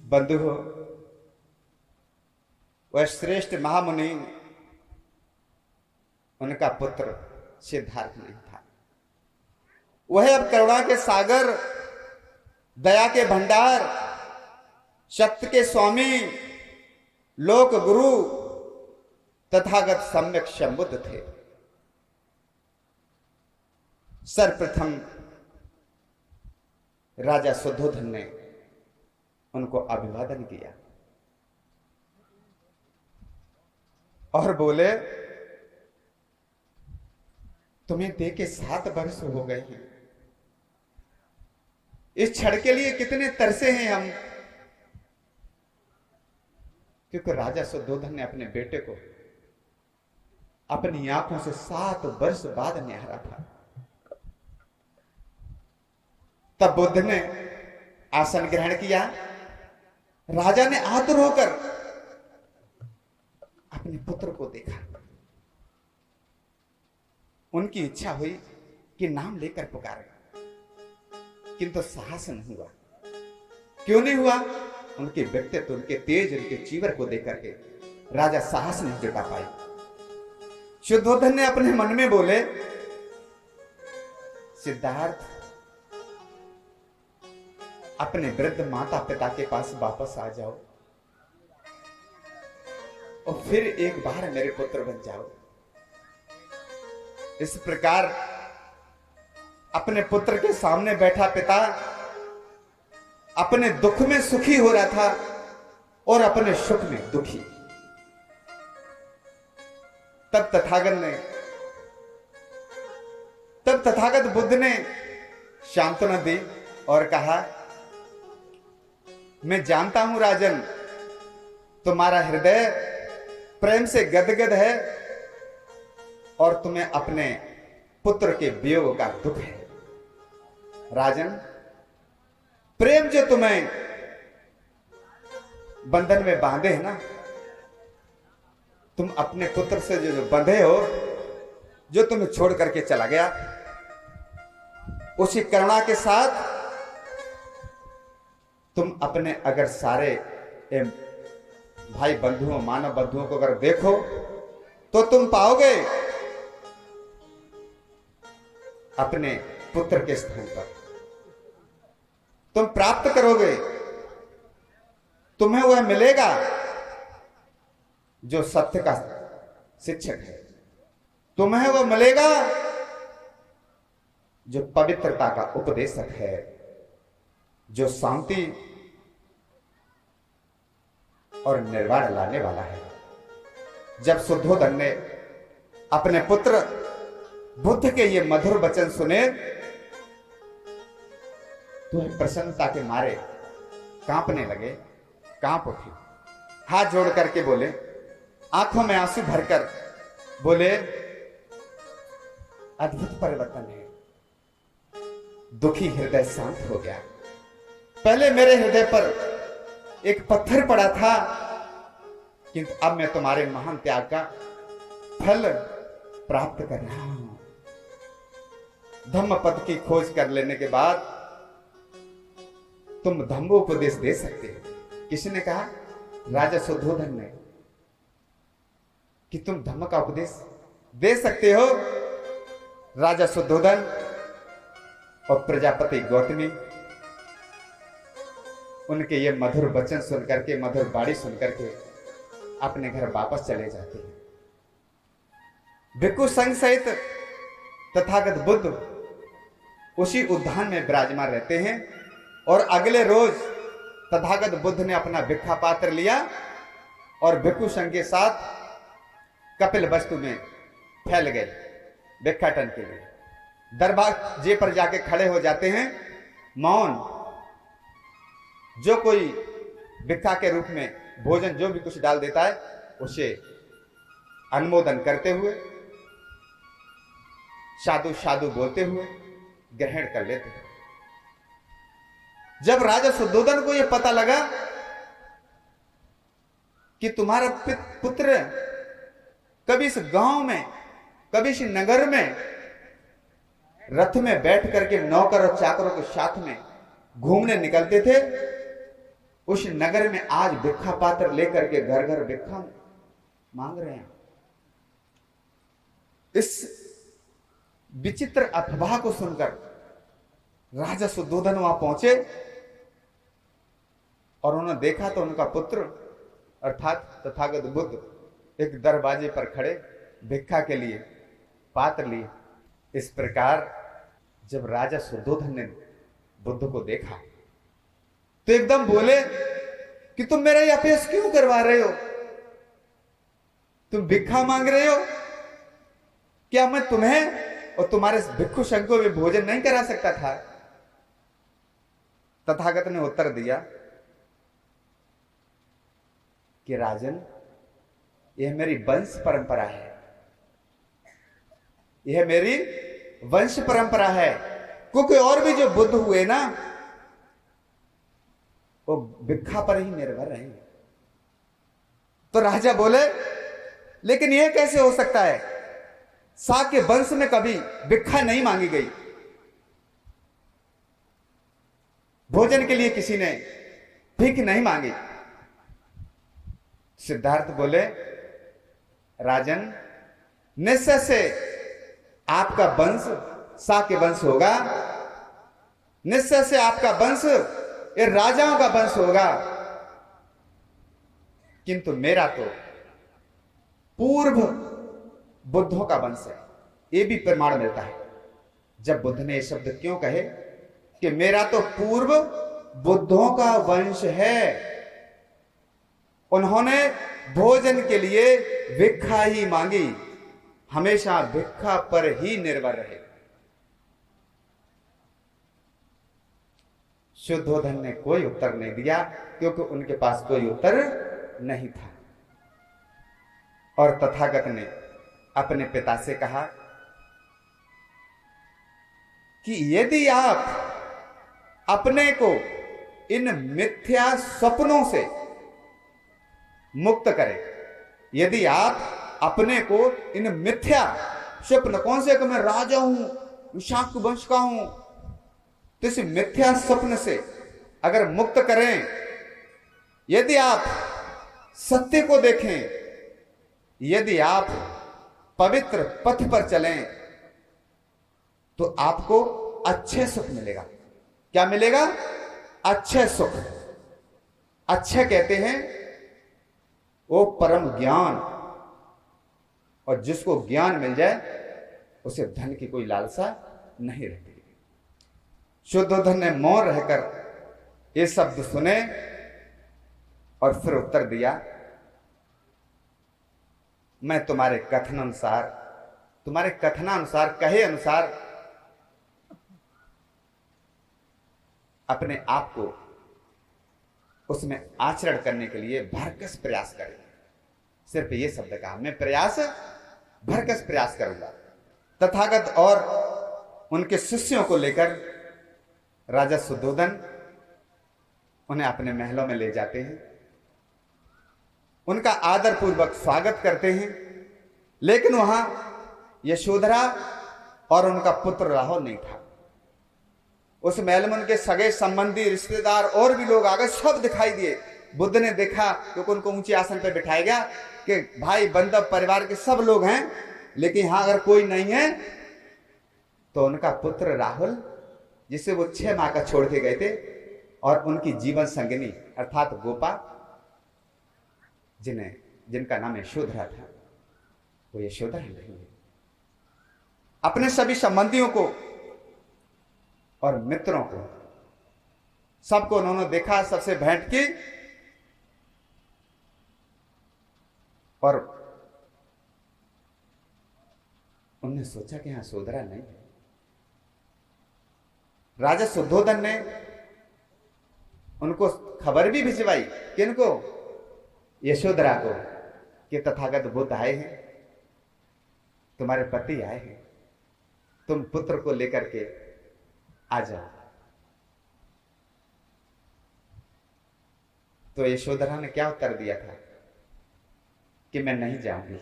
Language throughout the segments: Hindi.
बंधु हो, वह श्रेष्ठ महामुनि, उनका पुत्र सिद्धार्थ नहीं था। वह अब करुणा के सागर, दया के भंडार, सत्य के स्वामी, लोक गुरु तथागत सम्यक संबुद्ध थे। सर्वप्रथम राजा शुद्धोधन ने उनको अभिवादन किया और बोले, तुम्हें दे के 7 वर्ष हो गए हैं, इस क्षण के लिए कितने तरसे हैं हम। क्योंकि राजा शुद्धोधन ने अपने बेटे को अपनी आंखों से 7 वर्ष बाद निहारा था। तब बुद्ध ने आसन ग्रहण किया। राजा ने आतुर होकर अपने पुत्र को देखा। उनकी इच्छा हुई कि नाम लेकर पुकारे, किंतु साहस नहीं हुआ। क्यों नहीं हुआ? उनके व्यक्तित्व, उनके तेज, उनके चीवर को देख करके राजा साहस नहीं जुटा पाए। शुद्धोधन ने अपने मन में बोले, सिद्धार्थ, अपने वृद्ध माता पिता के पास वापस आ जाओ और फिर एक बार मेरे पुत्र बन जाओ। इस प्रकार अपने पुत्र के सामने बैठा पिता अपने दुख में सुखी हो रहा था और अपने सुख में दुखी। तब तथागत बुद्ध ने सांत्वना दी और कहा, मैं जानता हूं राजन, तुम्हारा हृदय प्रेम से गदगद है और तुम्हें अपने पुत्र के वियोग का दुख है। राजन, प्रेम जो तुम्हें बंधन में बांधे है ना, तुम अपने पुत्र से जो बंधे हो, जो तुम्हें छोड़ करके चला गया, उसी करुणा के साथ तुम अपने अगर सारे भाई बंधुओं, मानव बंधुओं को अगर देखो तो तुम पाओगे अपने पुत्र के स्थान पर तुम प्राप्त करोगे, तुम्हें वह मिलेगा जो सत्य का शिक्षक है। तुम्हें वह मिलेगा जो पवित्रता का उपदेशक है, जो शांति और निर्वाण लाने वाला है। जब शुद्धोधन ने अपने पुत्र बुद्ध के ये मधुर वचन सुने तो प्रसन्नता के मारे कांपने लगे, कांप उठे, हाथ जोड़ करके बोले, आंखों में आंसू भरकर बोले, अद्भुत परिवर्तन है। दुखी हृदय शांत हो गया। पहले मेरे हृदय पर एक पत्थर पड़ा था, किंतु अब मैं तुम्हारे महान त्याग का फल प्राप्त कर रहा हूं। धम्म पद की खोज कर लेने के बाद तुम धम्मोपदेश दे सकते हो। किसने कहा? राजा शुद्धोधन ने, कि तुम धम्म का उपदेश दे सकते हो। राजा शुद्धोधन और प्रजापति गौतमी उनके ये मधुर वचन सुनकर के, मधुर बाणी सुनकर के अपने घर वापस चले जाते हैं। भिक्षु संघ सहित तथागत बुद्ध उसी उद्यान में विराजमान रहते हैं और अगले रोज तथागत बुद्ध ने अपना भिक्षा पात्र लिया और भिक्षु संघ के साथ कपिल वस्तु में फैल गए भिक्षाटन के लिए। दरवाजे पर जाके खड़े हो जाते हैं, मौन। जो कोई भिक्षा के रूप में भोजन जो भी कुछ डाल देता है उसे अनुमोदन करते हुए, साधु साधु बोलते हुए ग्रहण कर लेते हैं। जब राजा शुद्धोधन को यह पता लगा कि तुम्हारा पुत्र कभी इस गांव में, कभी इस नगर में रथ में बैठ करके नौकर और चाकरों के साथ में घूमने निकलते थे, उस नगर में आज भिक्षा पात्र लेकर के घर घर भिक्षा मांग रहे हैं। इस विचित्र अफवाह को सुनकर राजा शुद्धोधन वहां पहुंचे और उन्होंने देखा तो उनका पुत्र अर्थात तथागत बुद्ध एक दरवाजे पर खड़े भिक्षा के लिए पात्र लिए। इस प्रकार जब राजा शुद्धोधन ने बुद्ध को देखा तो एकदम बोले कि तुम मेरा यह अपेस क्यों करवा रहे हो? तुम भिक्षा मांग रहे हो? क्या मैं तुम्हें और तुम्हारे भिक्षु संघ को भी भोजन नहीं करा सकता था? तथागत ने उत्तर दिया कि राजन, यह मेरी वंश परंपरा है, यह मेरी वंश परंपरा है। क्योंकि और भी जो बुद्ध हुए ना वो भिक्षा पर ही निर्भर रहे। तो राजा बोले लेकिन यह कैसे हो सकता है? शाक के वंश में कभी भिक्षा नहीं मांगी गई, भोजन के लिए किसी ने भीख नहीं मांगी। सिद्धार्थ बोले राजन, निश्चय से आपका वंश शाक के वंश होगा, निश्चय से आपका वंश ये राजाओं का वंश होगा, किंतु मेरा तो पूर्व बुद्धों का वंश है। यह भी प्रमाण मिलता है। जब बुद्ध ने ये शब्द क्यों कहे कि मेरा तो पूर्व बुद्धों का वंश है, उन्होंने भोजन के लिए भिक्षा ही मांगी, हमेशा भिक्षा पर ही निर्भर रहे। शुद्धोधन ने कोई उत्तर नहीं दिया क्योंकि उनके पास कोई उत्तर नहीं था। और तथागत ने अपने पिता से कहा कि यदि आप अपने को इन मिथ्या स्वप्नों से मुक्त करें, यदि आप अपने को इन मिथ्या स्वप्न, कौन से कि मैं राजा हूं, शाक वंश का हूं, तो इस मिथ्या स्वप्न से अगर मुक्त करें, यदि आप सत्य को देखें, यदि आप पवित्र पथ पर चलें, तो आपको अच्छे सुख मिलेगा। क्या मिलेगा? अच्छे सुख। अच्छे कहते हैं वो परम ज्ञान, और जिसको ज्ञान मिल जाए उसे धन की कोई लालसा नहीं रहती। शुद्धोधन ने मौन रहकर ये शब्द सुने और फिर उत्तर दिया, मैं तुम्हारे कथनानुसार, तुम्हारे कथनानुसार, कहे अनुसार अपने आप को उसमें आचरण करने के लिए भरकस प्रयास करें। सिर्फ ये शब्द कहा, मैं भरकस प्रयास करूंगा। तथागत और उनके शिष्यों को लेकर राजा शुद्धोधन उन्हें अपने महलों में ले जाते हैं, उनका आदर पूर्वक स्वागत करते हैं। लेकिन वहां यशोधरा और उनका पुत्र राहुल नहीं था। उस महल में उनके सगे संबंधी, रिश्तेदार और भी लोग आ गए, सब दिखाई दिए। बुद्ध ने देखा क्योंकि उनको ऊंचे आसन पर बिठाया गया कि भाई बंधव परिवार के सब लोग हैं, लेकिन यहां अगर कोई नहीं है तो उनका पुत्र राहुल, जिसे वो 6 माह का छोड़ के गए थे, और उनकी जीवन संगिनी अर्थात गोपा, जिनका नाम यशोधरा था, वो यशोधरा नहीं है। अपने सभी संबंधियों को और मित्रों को, सबको उन्होंने देखा, सबसे भेंट की, और उन्होंने सोचा कि यहां यशोधरा नहीं है। राजा शुद्धोधन ने उनको खबर भी भिजवाई, किनको? यशोधरा को, कि तथागत बुद्ध आए हैं, तुम्हारे पति आए हैं, तुम पुत्र को लेकर के आ जाओ। तो यशोधरा ने क्या उत्तर दिया था कि मैं नहीं जाऊंगी,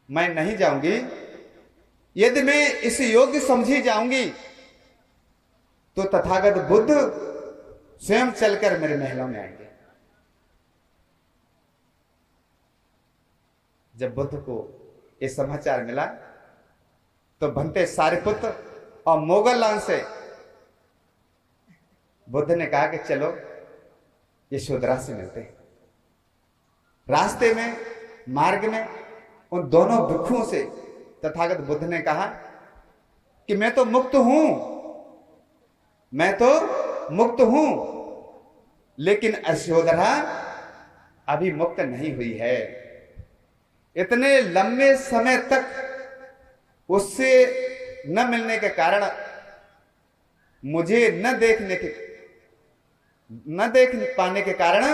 मैं नहीं जाऊंगी। यदि मैं इस योग्य समझी जाऊंगी तो तथागत बुद्ध स्वयं चलकर मेरे महलों में आएंगे। जब बुद्ध को ये समाचार मिला तो बनते सारिपुत्र और मोगललान से बुद्ध ने कहा कि चलो यशोधरा से मिलते हैं। रास्ते में, मार्ग में उन दोनों भिक्षुओं से तथागत बुद्ध ने कहा कि मैं तो मुक्त हूं, मैं तो मुक्त हूं, लेकिन यशोधरा अभी मुक्त नहीं हुई है। इतने लंबे समय तक उससे न मिलने के कारण, मुझे न देख पाने के कारण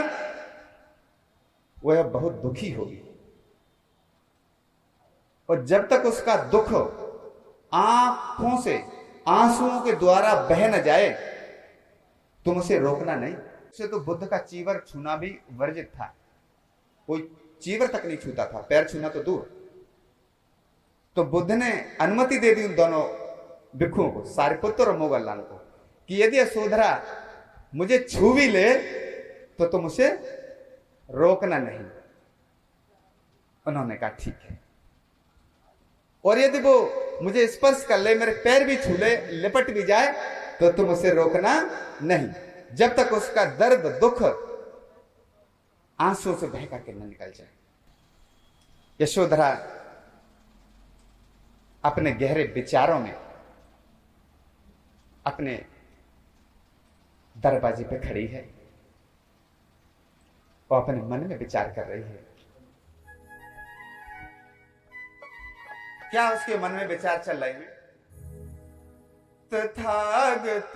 वह बहुत दुखी होगी, और जब तक उसका दुख आंखों से आंसुओं के द्वारा बह न जाए तुम उसे रोकना नहीं। उसे तो बुद्ध का चीवर छूना भी वर्जित था, कोई चीवर तक नहीं छूता था, पैर छूना तो दूर। तो बुद्ध ने अनुमति दे दी उन दोनों भिक्षुओं को, सारिपुत्र और मोगललान को, कि यदि यशोधरा मुझे छू भी ले तो तुम उसे रोकना नहीं। उन्होंने कहा ठीक है, और यदि वो मुझे स्पर्श कर ले, मेरे पैर भी छू ले, लिपट भी जाए, तो तुम उसे रोकना नहीं, जब तक उसका दर्द दुख आंसुओं से बह करके न निकल जाए। यशोधरा अपने गहरे विचारों में अपने दरवाजे पे खड़ी है और अपने मन में विचार कर रही है। क्या उसके मन में विचार चल रहे हैं? तथागत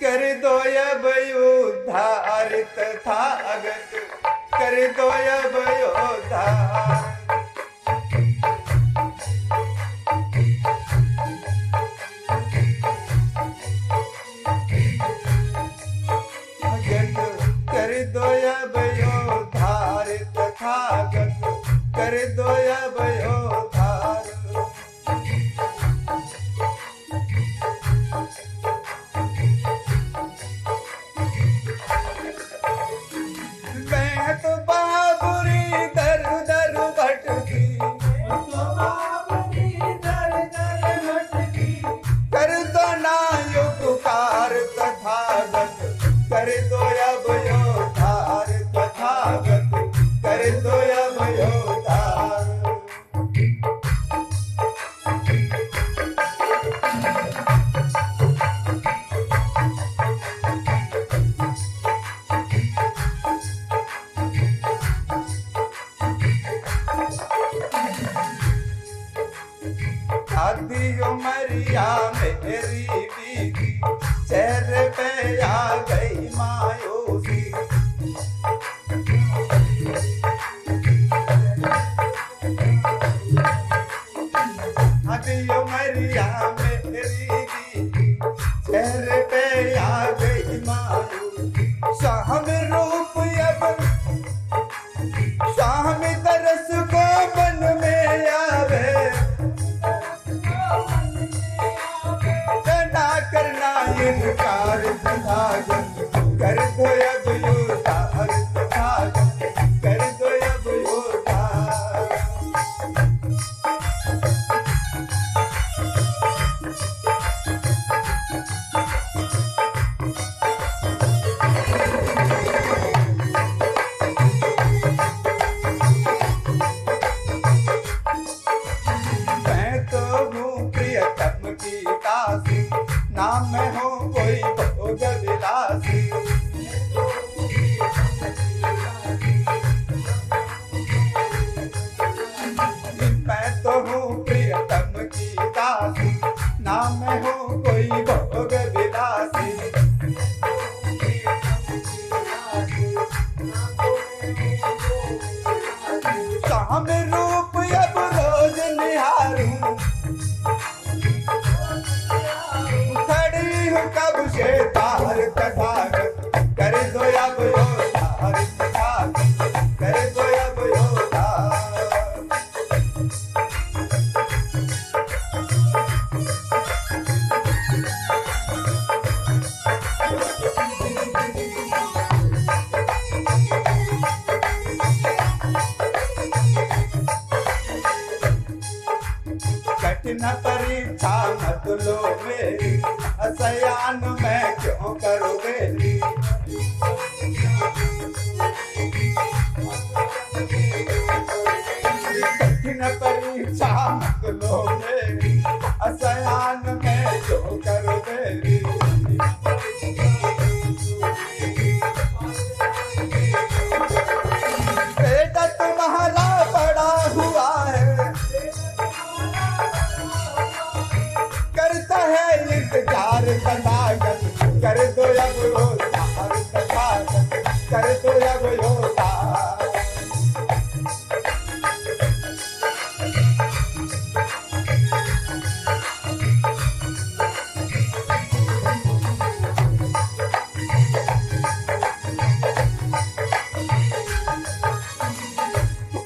कर दो अब उद्धार, तथागत कर दो अब उद्धार। कर दो अब उद्धार, तथागत कर दो अब उद्धार। मैं तो बाबुरी दर दर भटकी, कर दो ना उपकार, तथागत कर दो अब उद्धार, तथागत कर दो अब उद्धार। आधी उमरिया मेरी बीती, चेहरे पे आ गई मायूसी। आधी उमरिया मेरी बीती, चेहरे पे आ गई मायूसी। शाम रूप अब शाम तरस को मन में आवे, करना इनकार, तथागत कर दो अब उद्धार, तथागत कर दो अब उद्धार। मैं तो हूँ प्रियतम की दासी, नाम में हो कोई भोग विलासी। मैं तो हूँ प्रियतम की दासी, नाम में हो कोई भोग विलासी। शाम रूप अब रोज निहारूं, कब से तार, तथागत कर दो अब उद्धार, तथागत कर दो अब उद्धार। सयान में क्यों करो देरी। कठिन परीक्षा मत लो मेरी, सयान में क्यों करो देरी। बेटा तुम्हारा बड़ा हुआ है, करता है इंतजार तथागत, कर दो अब रोज़गार तथागत, कर दो अब रोज़गार।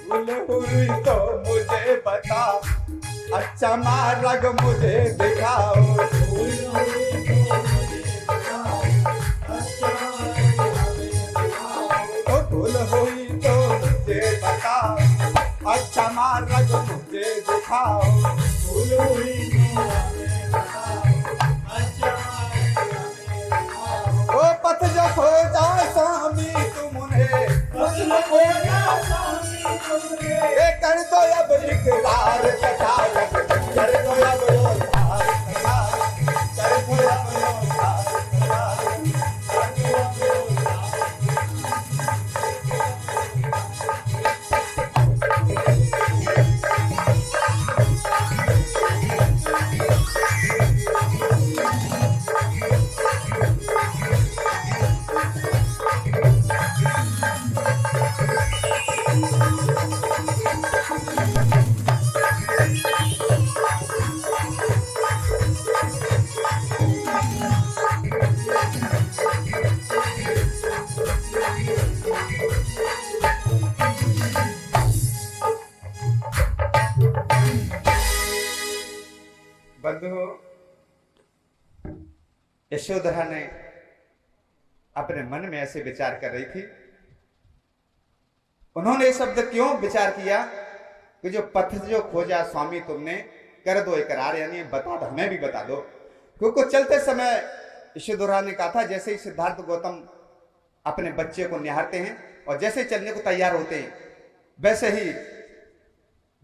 भूल हुई तो मुझे बता, अच्छा मार्ग मुझे दिखाओ। तो भूल हुई तो मुझे बता, अच्छा मार्ग मुझे दिखाओ। भूल हुई वो पथ जो खोजा स्वामी तुमने, ये कर दो अब इकरार तथागत, कर दो अब रोज़गार तथागत, कर दो अब रोज़गार तथागत, कर दो अब रोज़गार। बंधुओं, यशोधरा ने अपने मन में ऐसे विचार कर रही थी। उन्होंने ये शब्द क्यों विचार किया कि जो पथ जो खोजा स्वामी तुमने, कर दो इकरार, यानी बता दो, हमें भी बता दो। क्योंकि चलते समय यशोधरा ने कहा था, जैसे ही सिद्धार्थ गौतम अपने बच्चे को निहारते हैं और जैसे ही चलने को तैयार होते हैं, वैसे ही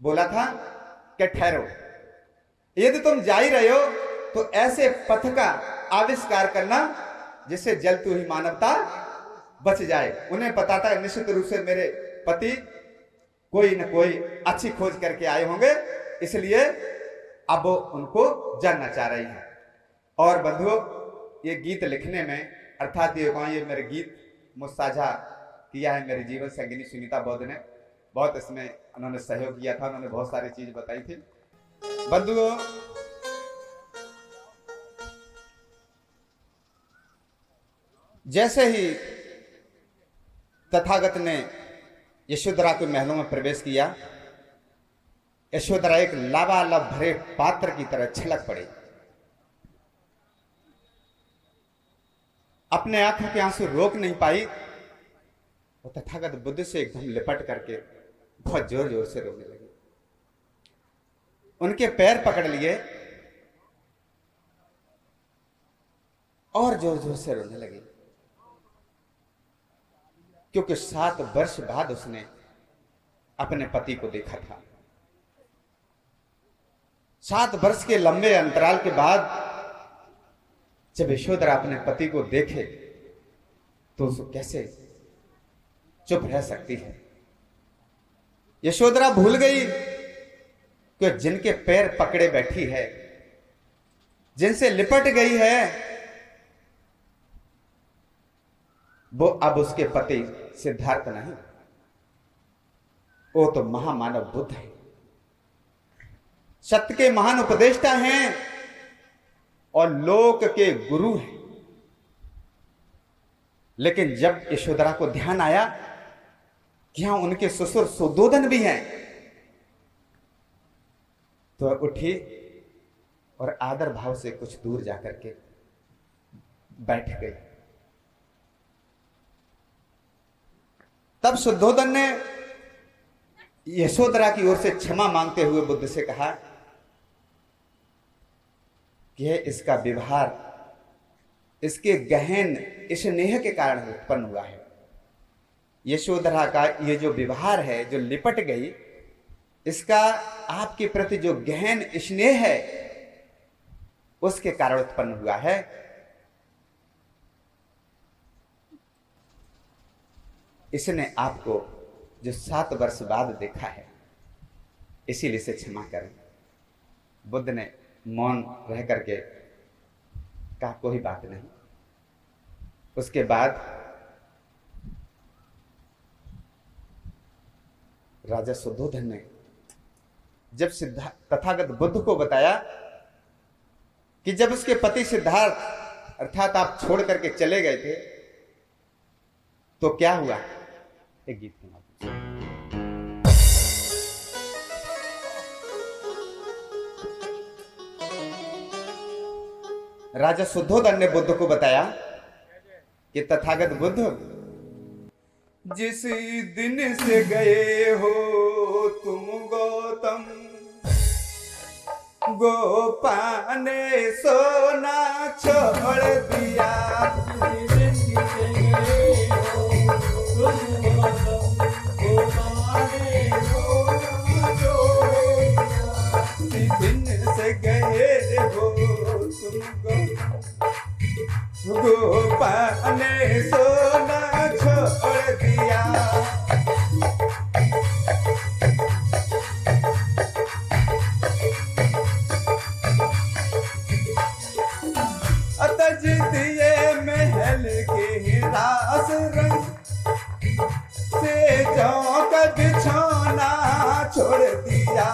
बोला था कि ठहरो, यदि तुम जा ही रहे हो तो ऐसे पथ का आविष्कार करना जिससे जलती हुई मानवता बच जाए। उन्हें पता था निश्चित रूप से मेरे पति कोई न कोई अच्छी खोज करके आए होंगे, इसलिए अब वो उनको जानना चाह रही हैं। और बंधुओं, ये गीत लिखने में, अर्थात ये मेरे गीत मुझ साझा किया है मेरी जीवन संगिनी सुनीता बौद्ध ने। बहुत इसमें उन्होंने सहयोग किया था, उन्होंने बहुत सारी चीज बताई थी। बंधुओं, जैसे ही तथागत ने यशोधरा के महलों में प्रवेश किया, यशोधरा एक लबालब भरे पात्र की तरह छलक पड़ी। अपने आंखों के आंसू रोक नहीं पाई, वो तथागत बुद्ध से एकदम लिपट करके बहुत जोर जोर से रोने लगी। उनके पैर पकड़ लिए और जोर जोर से रोने लगी, क्योंकि 7 वर्ष बाद उसने अपने पति को देखा था। 7 वर्ष के लंबे अंतराल के बाद जब यशोधरा अपने पति को देखे तो उसको कैसे चुप रह सकती है। यशोधरा भूल गई कि जिनके पैर पकड़े बैठी है, जिनसे लिपट गई है, वो अब उसके पति सिद्धार्थ नहीं, वो तो महामानव बुद्ध है, सत्य के महान उपदेष्टा हैं और लोक के गुरु हैं। लेकिन जब यशोधरा को ध्यान आया कि यहां उनके ससुर सुद्धोधन भी हैं, तो उठी और आदर भाव से कुछ दूर जाकर के बैठ गई। तब शुद्धोधन ने यशोधरा की ओर से क्षमा मांगते हुए बुद्ध से कहा कि इसका व्यवहार इसके गहन स्नेह के कारण उत्पन्न हुआ है। यशोधरा का ये जो व्यवहार है, जो लिपट गई, इसका आपके प्रति जो गहन स्नेह है उसके कारण उत्पन्न हुआ है। इसने आपको जो 7 वर्ष बाद देखा है, इसीलिए से क्षमा करें। बुद्ध ने मौन रह करके कहा कोई बात नहीं। उसके बाद राजा शुद्धोधन ने जब तथागत बुद्ध को बताया कि जब उसके पति सिद्धार्थ अर्थात आप छोड़ करके चले गए थे तो क्या हुआ, एक गीत सुना। राजा शुद्धोधन ने बुद्ध को बताया कि तथागत बुद्ध, जिस दिन से गए हो तुम गौतम, गोपा ने सोना छोड़ दिया। दिन से गए हो तुम गोपा ने सोना छोड़ दिया। अतज दिए महल के रास रंग से चौका बिछौना छोड़ दिया।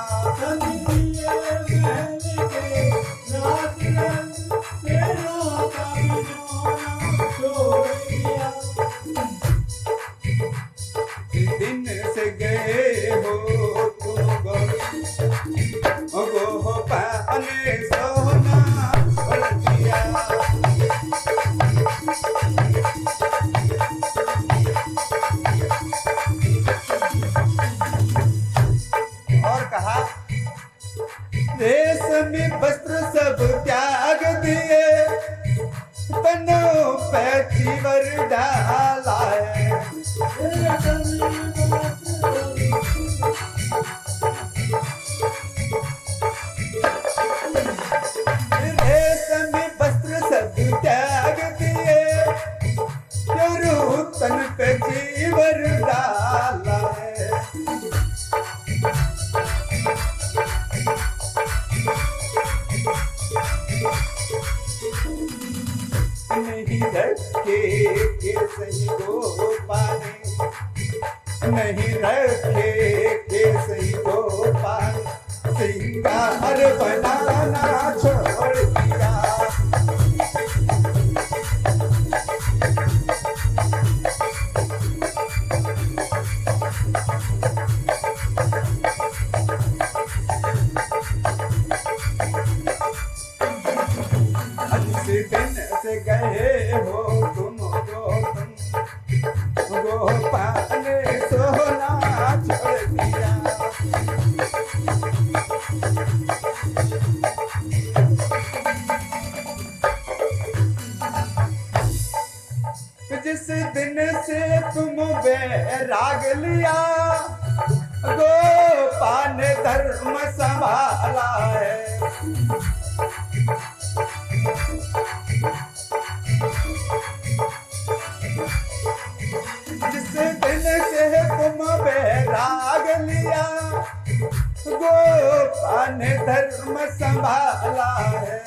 दिन से गए हो तुम गोपा ने सोना छोड़ दिया। और कहा, रेशमी वस्त्र सब त्याग दिए, तनों पे चीवर डाला है। रेशमी वस्त्र सब त्याग दिए, तन पे चीवर डाला है। नहीं रखे के सही गोपाने, नहीं रखे के सही गोपाने, सिंगार बनाना छोड़ दिया। दिन से गए हो तुम गोपा ने सोना छोड़ दिया। जिस दिन से तुम बैराग लिया, गोपा ने धर्म संभाला है। जिस दिन से तुम बैराग लिया, गोपा ने धर्म संभाला है।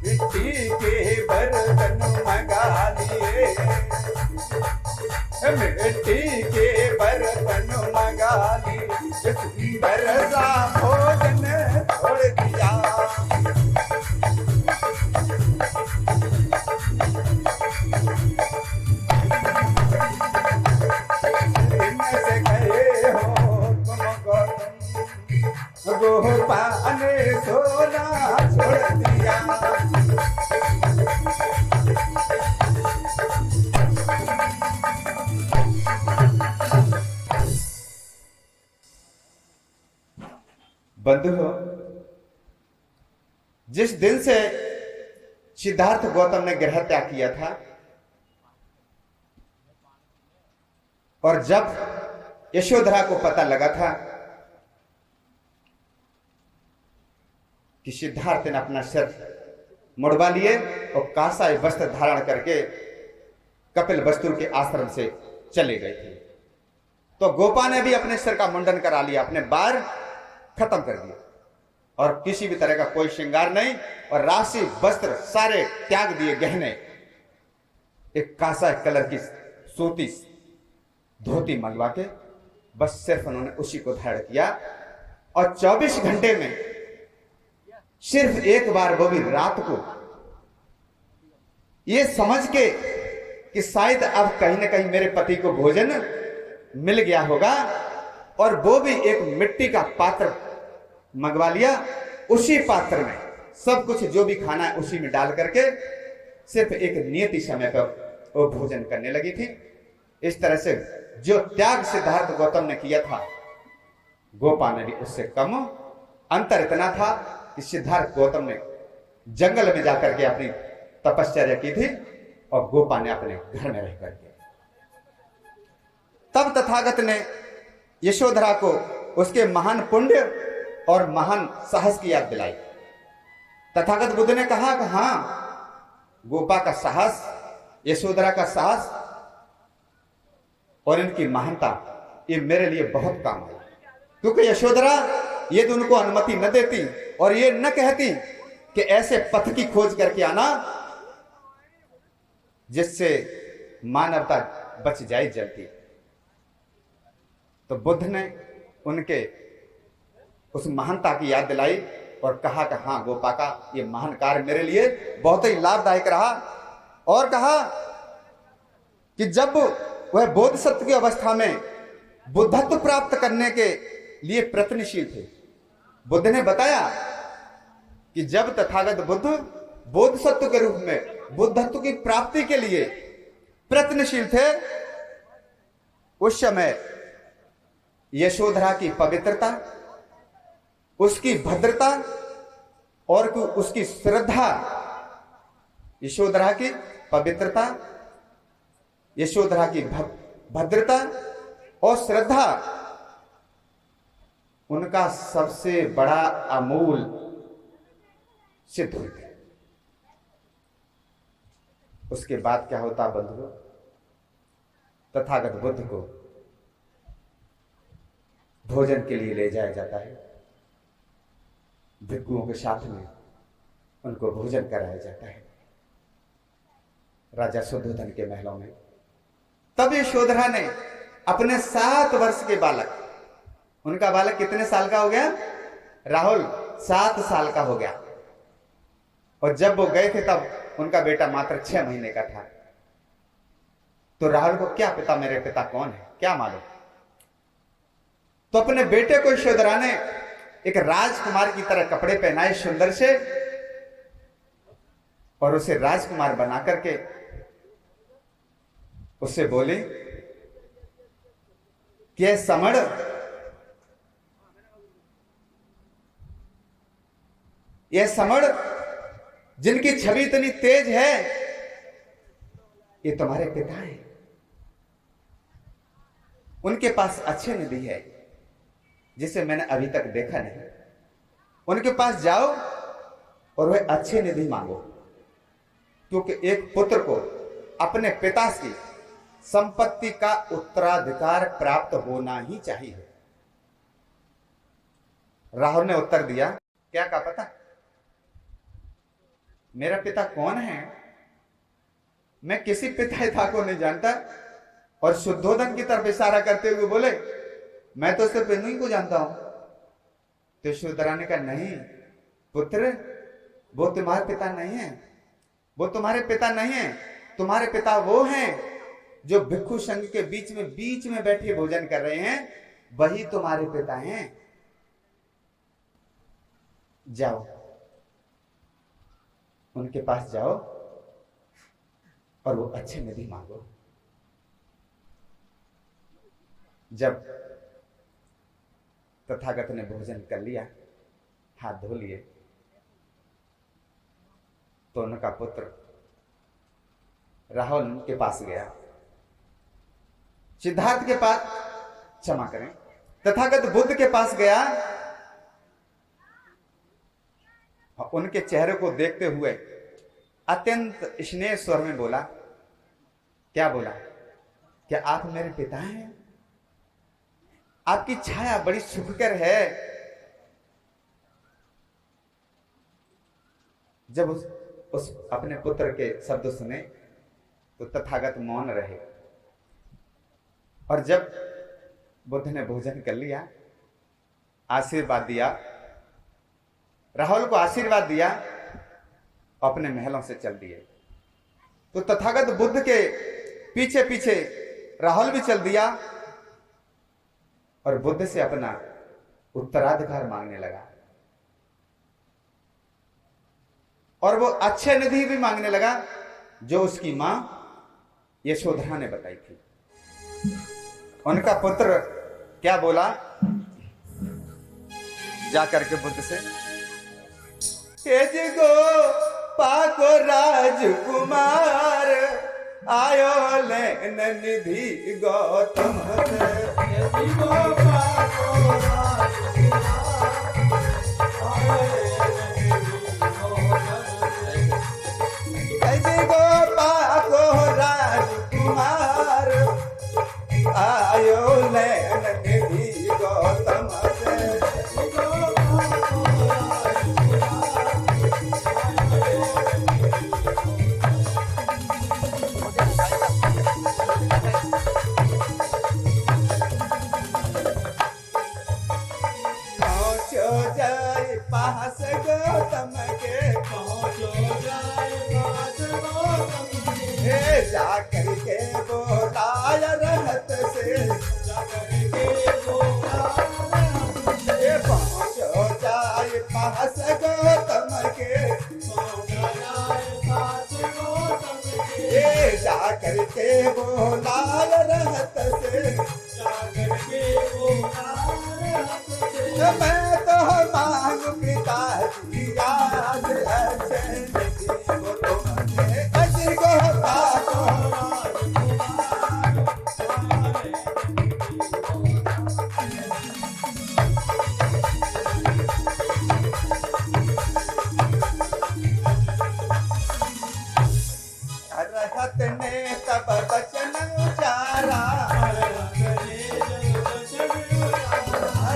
मिट्टी के बर्तन मंगा लिए, मिट्टी के बर्तन मंगा लिए, सुंदर सा भोजन छोड़ दिया। दिन से गए हो तुम गोपा ने सोना छोड़ दिया। बंधुओं, जिस दिन से सिद्धार्थ गौतम ने गृह त्याग किया था और जब यशोधरा को पता लगा था कि सिद्धार्थ ने अपना सिर मुड़वा लिए और कासाय वस्त्र धारण करके कपिल वस्तु के आश्रम से चले गए थे, तो गोपा ने भी अपने सिर का मुंडन करा लिया, अपने बाल खत्म कर दिया और किसी भी तरह का कोई श्रृंगार नहीं और राशि वस्त्र सारे त्याग दिए, गहने, एक कासा कलर की सूती धोती मंगवा के बस सिर्फ उन्होंने उसी को धारण किया और 24 घंटे में सिर्फ एक बार, वो भी रात को, ये समझ के कि शायद अब कहीं ना कहीं मेरे पति को भोजन मिल गया होगा, और वो भी एक मिट्टी का पात्र मंगवा लिया, उसी पात्र में सब कुछ जो भी खाना है उसी में डाल करके सिर्फ एक नियति समय पर वो भोजन करने लगी थी। इस तरह से जो त्याग सिद्धार्थ गौतम ने किया था, गोपा ने भी उससे कम। अंतर इतना था कि सिद्धार्थ गौतम ने जंगल में जाकर के अपनी तपश्चर्या की थी और गोपा ने अपने घर में रह करके। तब तथागत ने यशोधरा को उसके महान पुण्य और महान साहस की याद दिलाई। तथागत बुद्ध ने कहा कि हां, गोपा का साहस, यशोधरा का साहस और इनकी महानता ये मेरे लिए बहुत काम आई, क्योंकि यशोधरा ये तो उनको अनुमति न देती और ये न कहती कि ऐसे पथ की खोज करके आना जिससे मानवता बच जाए जल्दी। तो बुद्ध ने उनके उस महानता की याद दिलाई और कहा कि हाँ, गोपा का ये महान कार्य मेरे लिए बहुत ही लाभदायक रहा, और कहा कि जब वह बोधसत्व की अवस्था में बुद्धत्व प्राप्त करने के लिए प्रयत्नशील थे, बुद्ध ने बताया कि जब तथागत बुद्ध बोधसत्व के रूप में बुद्धत्व की प्राप्ति के लिए प्रयत्नशील थे, उस समय यशोधरा की पवित्रता, उसकी भद्रता और उसकी श्रद्धा, यशोधरा की पवित्रता, यशोधरा की भद्रता और श्रद्धा उनका सबसे बड़ा अमूल सिद्ध हुई थी। उसके बाद क्या होता बंधुओं, तथागत बुद्ध को भोजन के लिए ले जाया जाता है, भिक्षुओं के साथ में उनको भोजन कराया जाता है राजा शुद्धोधन के महलों में। तब यशोधरा ने अपने 7 वर्ष के बालक, उनका बालक कितने साल का हो गया राहुल? 7 साल का हो गया, और जब वो गए थे तब उनका बेटा मात्र 6 महीने का था। तो राहुल को क्या पिता, मेरे पिता कौन है, क्या मालूम? तो अपने बेटे को यशोधरा ने एक राजकुमार की तरह कपड़े पहनाए सुंदर से, और उसे राजकुमार बना करके उससे बोले कि यह समण, यह समण जिनकी छवि इतनी तेज है, ये तुम्हारे पिता हैं। उनके पास अच्छी निधि है जिसे मैंने अभी तक देखा नहीं। उनके पास जाओ और वह अच्छी निधि मांगो, क्योंकि एक पुत्र को अपने पिता की संपत्ति का उत्तराधिकार प्राप्त होना ही चाहिए। राहुल ने उत्तर दिया, क्या कहा पता? मेरा पिता कौन है? मैं किसी पिता को नहीं जानता। और शुद्धोधन की तरफ इशारा करते हुए बोले, मैं तो सिर्फ इन्हीं को जानता हूं। तो यशोधरा ने कहा, नहीं पुत्र, वो तुम्हारे पिता नहीं है, वो तुम्हारे पिता नहीं है। तुम्हारे पिता वो हैं जो भिक्षु संघ के बीच में बैठे भोजन कर रहे हैं, वही तुम्हारे पिता हैं। जाओ, उनके पास जाओ और वो अच्छे निधि मांगो। जब तथागत ने भोजन कर लिया हाथ धो लिए तो उनका पुत्र राहुल के पास गया, सिद्धार्थ के पास, क्षमा करें, तथागत बुद्ध के पास गया और उनके चेहरे को देखते हुए अत्यंत स्नेह स्वर में बोला। क्या बोला? क्या आप मेरे पिता हैं? आपकी छाया बड़ी सुखकर है। जब उस अपने पुत्र के शब्द सुने तो तथागत मौन रहे, और जब बुद्ध ने भोजन कर लिया, आशीर्वाद दिया, राहुल को आशीर्वाद दिया, अपने महलों से चल दिए। तो तथागत बुद्ध के पीछे पीछे राहुल भी चल दिया और बुद्ध से अपना उत्तराधिकार मांगने लगा, और वो अक्षय निधि भी मांगने लगा जो उसकी मां यशोधरा ने बताई थी। उनका पुत्र क्या बोला जाकर के बुद्ध से? गो पाको राजकुमार आयो लेन निधि गौतम गो पाको राजकुमार आयो लेन निधि गौतम पास गौतम के जाकर के बोलाय रहत से पहुँचो जाए पास गौतम के जाकर के बोलाय रहत से मैं तो मांग पिताजी याद रहत ने तब बचन उचारा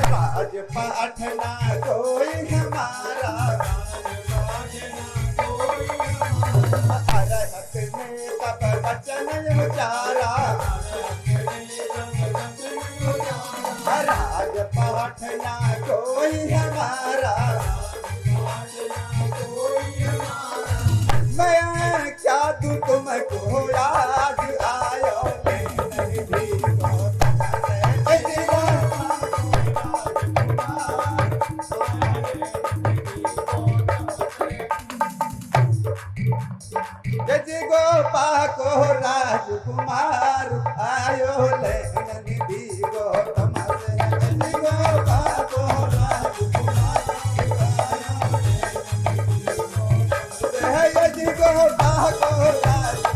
राजपाठ ना कोई हमारा रहत ने तब बचन उचारा राजपाठ ना कोई हमारा मैं क्या तू तुमको याद आयो पाको राजकुमार आयो लेन निधि गौतम से पाको राजकुमार आयो लेन निधि गौतम से पाको राज